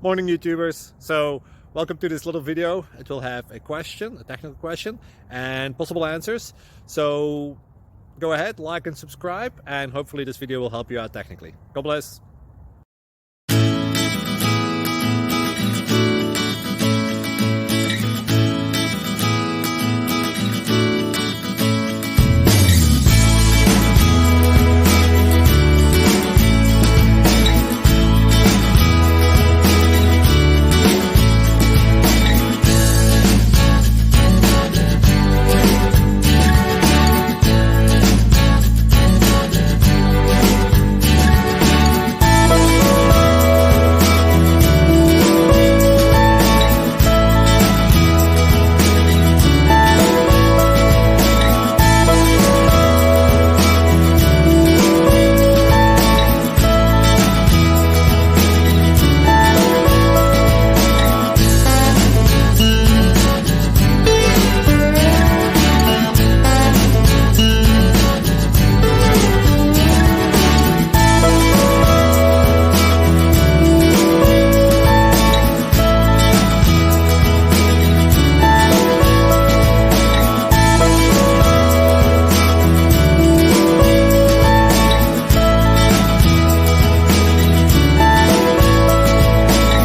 Morning YouTubers. So welcome to this little video. It will have a question, a technical question, and possible answers. So go ahead, like and subscribe, and hopefully this video will help you out technically. God bless.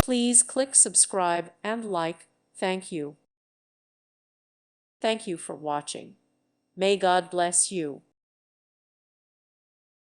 Please click subscribe and like. Thank you. Thank you for watching. May God bless you.